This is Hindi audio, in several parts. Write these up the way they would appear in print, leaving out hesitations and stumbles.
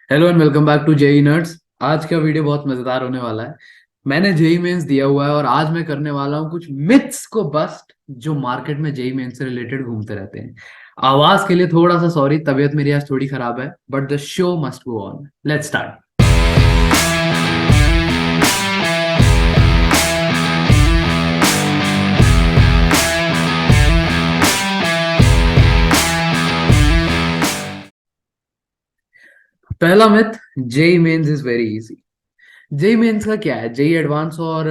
Hello and welcome back to JEE Nerds. आज का वीडियो बहुत मजेदार होने वाला है। मैंने जेई मेंस दिया हुआ है और आज मैं करने वाला हूँ कुछ मिथ्स को बस्ट जो मार्केट में जेई मेंस से रिलेटेड घूमते रहते हैं। आवाज के लिए थोड़ा सा सॉरी, तबीयत मेरी आज थोड़ी खराब है, but the show must go on. Let's start. पहला myth, JEE Mains is very easy. JEE Mains का क्या है, जेई एडवांस और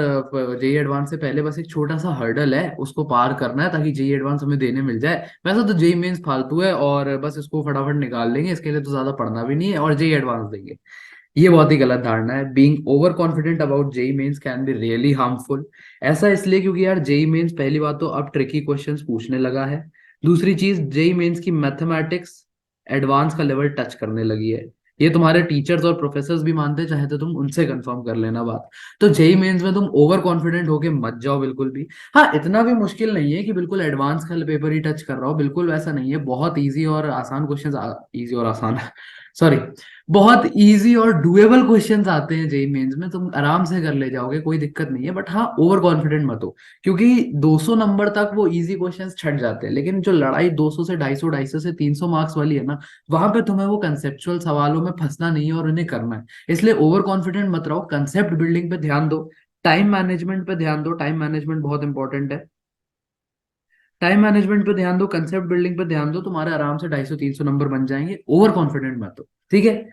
जेई एडवांस से पहले बस एक छोटा सा हर्डल है, उसको पार करना है ताकि जेई एडवांस हमें देने मिल जाए। वैसे तो जेई मेंस फालतू है और बस इसको फटाफट निकाल लेंगे, इसके लिए तो ज्यादा पढ़ना भी नहीं है और जेई एडवांस देंगे। ये बहुत ही गलत धारणा है। Being over confident about JEE mains can be really harmful. ऐसा इसलिए क्योंकि यार जेई मेंस पहली बात तो अब ट्रिकी क्वेश्चंस पूछने लगा है। दूसरी चीज, जेई मेंस की मैथमेटिक्स एडवांस का लेवल टच करने लगी है। ये तुम्हारे टीचर्स और प्रोफेसर्स भी मानते हैं, चाहे तो तुम उनसे कंफर्म कर लेना बात। तो जेई मेंस में तुम ओवर कॉन्फिडेंट होके मत जाओ बिल्कुल भी। हाँ, इतना भी मुश्किल नहीं है कि बिल्कुल एडवांस का पेपर ही टच कर रहा हो, बिल्कुल वैसा नहीं है। बहुत इजी और आसान क्वेश्चन, इजी और आसान सॉरी, बहुत इजी और डुएबल क्वेश्चंस आते हैं जेई मेंस में, तुम आराम से कर ले जाओगे, कोई दिक्कत नहीं है। बट हाँ, ओवर कॉन्फिडेंट मत हो, क्योंकि 200 नंबर तक वो इजी क्वेश्चंस छट जाते हैं, लेकिन जो लड़ाई 200 से 250, 250 से 300 मार्क्स वाली है ना, वहां पे तुम्हें वो कंसेप्चुअल सवालों में फंसना नहीं है और उन्हें करना है। इसलिए ओवर कॉन्फिडेंट मत रहो, कंसेप्ट बिल्डिंग पे ध्यान दो, टाइम मैनेजमेंट पे ध्यान दो। टाइम मैनेजमेंट बहुत इंपॉर्टेंट है। टाइम मैनेजमेंट पे ध्यान दो, कंसेप्ट बिल्डिंग पे ध्यान दो, तुम्हारे आराम से 250, 300 नंबर बन जाएंगे। ओवर कॉन्फिडेंट मत हो, ठीक है।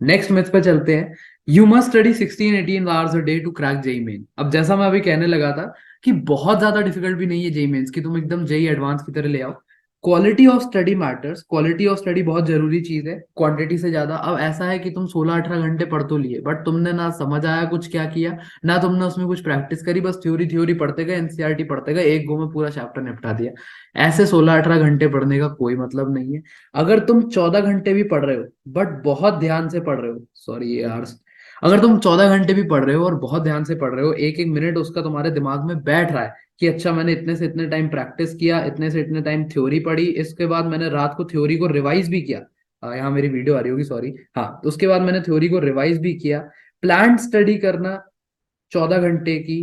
नेक्स्ट मैथ पे चलते हैं। You must study 16-18 hours a day to crack JEE main. अब जैसा मैं अभी कहने लगा था कि बहुत ज्यादा डिफिकल्ट भी नहीं है जेई मेंस की, तुम एकदम जेई एडवांस की तरह ले आओ। Quality of study matters, quality of study बहुत जरूरी चीज है क्वांटिटी से ज्यादा। अब ऐसा है कि तुम 16-18 घंटे पढ़ तो लिए, बट तुमने ना समझ आया कुछ क्या किया, ना तुमने उसमें कुछ प्रैक्टिस करी, बस थ्योरी थ्योरी पढ़ते गए, एनसीईआरटी पढ़ते गए, एक गो में पूरा चैप्टर निपटा दिया। ऐसे 16-18 घंटे पढ़ने का कोई मतलब नहीं है। अगर तुम 14 घंटे भी पढ़ रहे हो बट बहुत ध्यान से पढ़ रहे हो, सॉरी यार, अगर तुम 14 घंटे भी पढ़ रहे हो और बहुत ध्यान से पढ़ रहे हो, एक एक मिनट उसका तुम्हारे दिमाग में बैठ रहा है कि अच्छा मैंने इतने से इतने टाइम प्रैक्टिस किया, इतने से इतने टाइम थ्योरी पढ़ी, इसके बाद मैंने रात को थ्योरी को रिवाइज भी किया। यहाँ मेरी वीडियो आ रही होगी, सॉरी। हाँ, तो उसके बाद मैंने थ्योरी को रिवाइज भी किया। प्लान स्टडी करना 14 घंटे की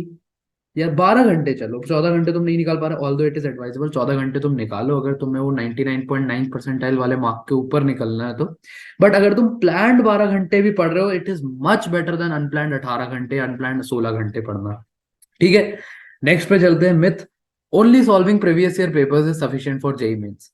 या 12 घंटे, चलो 14 घंटे तुम नहीं निकाल पा रहे, ऑल दो इट इज एडवाइजेबल, 14 घंटे तुम निकालो अगर तुम्हें वो 99.9 परसेंटाइल वाले मार्क के ऊपर निकलना है तो। बट अगर तुम प्लान्ड 12 घंटे भी पढ़ रहे हो, it is much better than unplanned 18 घंटे, अनप्लान्ड 16 घंटे पढ़ना, ठीक है। नेक्स्ट पे चलते हैं। Myth, only solving previous year papers is sufficient for JEE mains.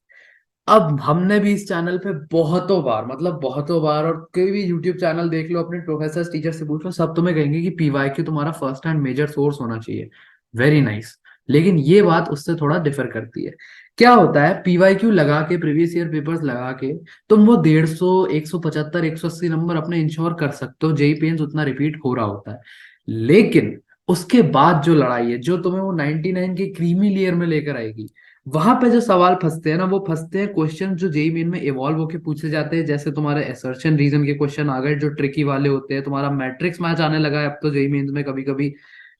अब हमने भी इस चैनल पे बहुतों बार, मतलब बहुतों बार, और कोई भी यूट्यूब चैनल देख लो, अपने प्रोफेसर टीचर से पूछ लो, सब तुम्हें कहेंगे कि पीवाईक्यू तुम्हारा फर्स्ट एंड मेजर सोर्स होना चाहिए। Very nice. लेकिन ये बात उससे थोड़ा डिफर करती है। क्या होता है, पीवाईक्यू लगा के, प्रीवियस ईयर पेपर्स लगा के, तुम वो 150, 175, 180 नंबर अपने इंश्योर कर सकते हो, जेई पेन्स उतना रिपीट हो रहा होता है। लेकिन उसके बाद जो लड़ाई है, जो तुम्हें वो 99 के क्रीमी लेयर में लेकर आएगी, वहां पे जो सवाल फंसते हैं ना, वो फंसते हैं क्वेश्चन जो जेई मेन में इवॉल्व होके पूछे जाते हैं। जैसे तुम्हारे असर्शन रीजन के क्वेश्चन आ गए जो ट्रिकी वाले होते हैं, तुम्हारा मैट्रिक्स मैच आने लगा है अब तो जेई मेन्स में। कभी कभी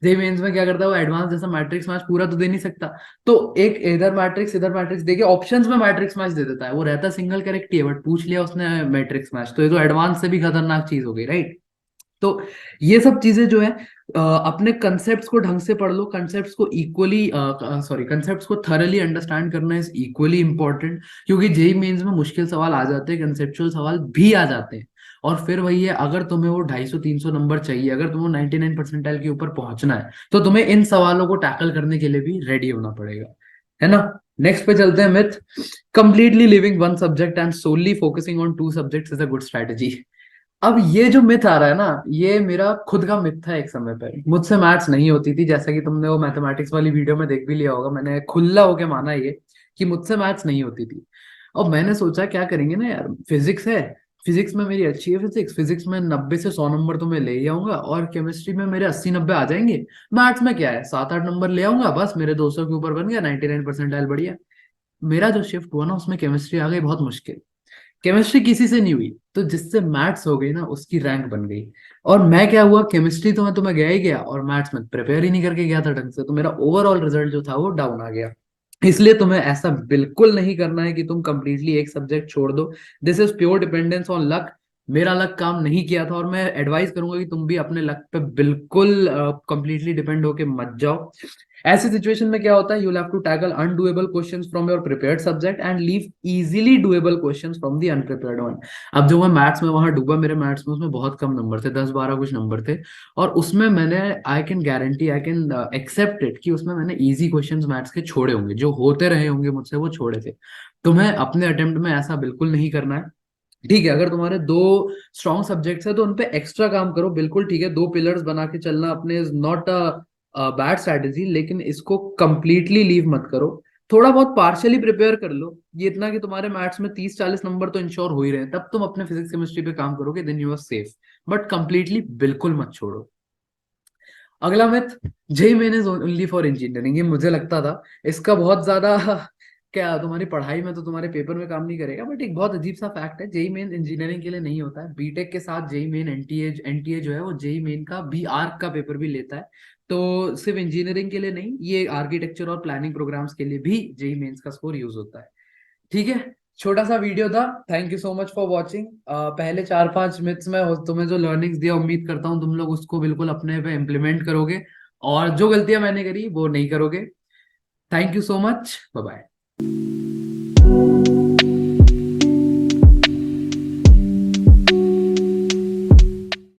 जेई मेन्स में क्या करता है, वो एडवांस जैसा मैट्रिक्स मैच पूरा तो दे नहीं सकता, तो एक इधर मैट्रिक्स देके ऑप्शंस में मैट्रिक्स मैच दे देता है। वो रहता सिंगल करेक्ट ही है, बट पूछ लिया उसने मैट्रिक्स मैच, तो ये तो एडवांस से भी खतरनाक चीज हो गई, राइट। तो ये सब चीजें जो है, अपने कंसेप्ट्स को ढंग से पढ़ लो, कंसेप्ट्स को इक्वली, सॉरी, कंसेप्ट्स को थरली अंडरस्टैंड करना इज इक्वली इंपॉर्टेंट। क्योंकि जेई मेंस में मुश्किल सवाल आ जाते हैं, कंसेप्चुअल सवाल भी आ जाते हैं। और फिर वही है, अगर तुम्हें वो 250, 300 नंबर चाहिए, अगर तुम्हें 99 परसेंटाइल के ऊपर पहुंचना है, तो तुम्हें इन सवालों को टैकल करने के लिए भी रेडी होना पड़ेगा, है ना। नेक्स्ट पे चलते हैं। Myth, completely leaving one subject and solely focusing on two subjects is a good strategy. अब ये जो मिथ आ रहा है ना, ये मेरा खुद का मिथ था। एक समय पर मुझसे मैथ्स नहीं होती थी, जैसा कि तुमने वो मैथमेटिक्स वाली वीडियो में देख भी लिया होगा, मैंने खुला होके माना ये कि मुझसे मैथ्स नहीं होती थी। और मैंने सोचा क्या करेंगे ना यार, फिजिक्स है, फिजिक्स में मेरी अच्छी है, फिजिक्स फिजिक्स में 90 से 100 नंबर तो मैं ले ही आऊंगा, और केमिस्ट्री में मेरे 80-90 आ जाएंगे। मैथ्स में क्या है, 7-8 नंबर ले आऊंगा, बस मेरे 200 के ऊपर बन गया, 99 परसेंटाइल बढ़िया। मेरा जो शिफ्ट हुआ ना, उसमें केमिस्ट्री आ गई बहुत मुश्किल। केमिस्ट्री किसी से नहीं हुई, तो जिससे मैथ्स हो गई ना, उसकी रैंक बन गई। और मैं क्या हुआ, केमिस्ट्री तो मैं गया ही गया, और मैथ्स में प्रिपेयर ही नहीं करके गया था ढंग से, तो मेरा ओवरऑल रिजल्ट जो था वो डाउन आ गया। इसलिए तुम्हें ऐसा बिल्कुल नहीं करना है कि तुम कंप्लीटली एक सब्जेक्ट छोड़ दो। This is pure dependence on luck. मेरा लक काम नहीं किया था, और मैं एडवाइस करूंगा कि तुम भी अपने लक पे बिल्कुल कंप्लीटली डिपेंड होके मत जाओ। ऐसी सिचुएशन में क्या होता है, you have to tackle undoable questions from your prepared subject and leave easily doable questions from the unprepared one. अब जो मैं मैथ्स में वहां डूबा, मेरे मैथ्स में उसमें बहुत कम नंबर थे, 10-12 कुछ नंबर थे, और उसमें मैंने, I can guarantee, I can accept it कि उसमें मैंने इजी क्वेश्चंस मैथ्स के छोड़े होंगे, जो होते रहे होंगे मुझसे वो छोड़े थे। तुम्हें अपने अटेम्प्ट में ऐसा बिल्कुल नहीं करना है। ठीक है, अगर तुम्हारे दो स्ट्रॉन्ग सब्जेक्ट्स है तो उन पे एक्स्ट्रा काम करो, बिल्कुल ठीक है, दो पिलर्स बना के चलना अपने is not a bad strategy, लेकिन इसको कंप्लीटली लीव मत करो। थोड़ा बहुत पार्शियली प्रिपेयर कर लो, ये इतना कि तुम्हारे मैथ्स में 30-40 नंबर तो इंश्योर हो ही रहे हैं, तब तुम अपने फिजिक्स केमिस्ट्री पे काम करोगे, then you are safe. But completely बिल्कुल मत छोड़ो। अगला myth, JEE main is only for engineering. ये मुझे लगता था, इसका बहुत ज्यादा क्या तुम्हारी पढ़ाई में तो तुम्हारे पेपर में काम नहीं करेगा, बट एक बहुत अजीब सा फैक्ट है, जेई मेन इंजीनियरिंग के लिए नहीं होता है। बीटेक के साथ जेई मेन एनटीए जो है वो जेई मेन का बी आर्क का पेपर भी लेता है। तो सिर्फ इंजीनियरिंग के लिए नहीं, ये आर्किटेक्चर और प्लानिंग प्रोग्राम्स के लिए भी जेई मेन्स का स्कोर यूज होता है। ठीक है, छोटा सा वीडियो था, thank you so much for watching. पहले 4-5 मिनट्स में तुम्हें जो लर्निंग्स दिया, उम्मीद करता हूँ तुम लोग उसको बिल्कुल अपने पे इम्प्लीमेंट करोगे, और जो गलतियां मैंने करी वो नहीं करोगे। Thank you so much, bye bye.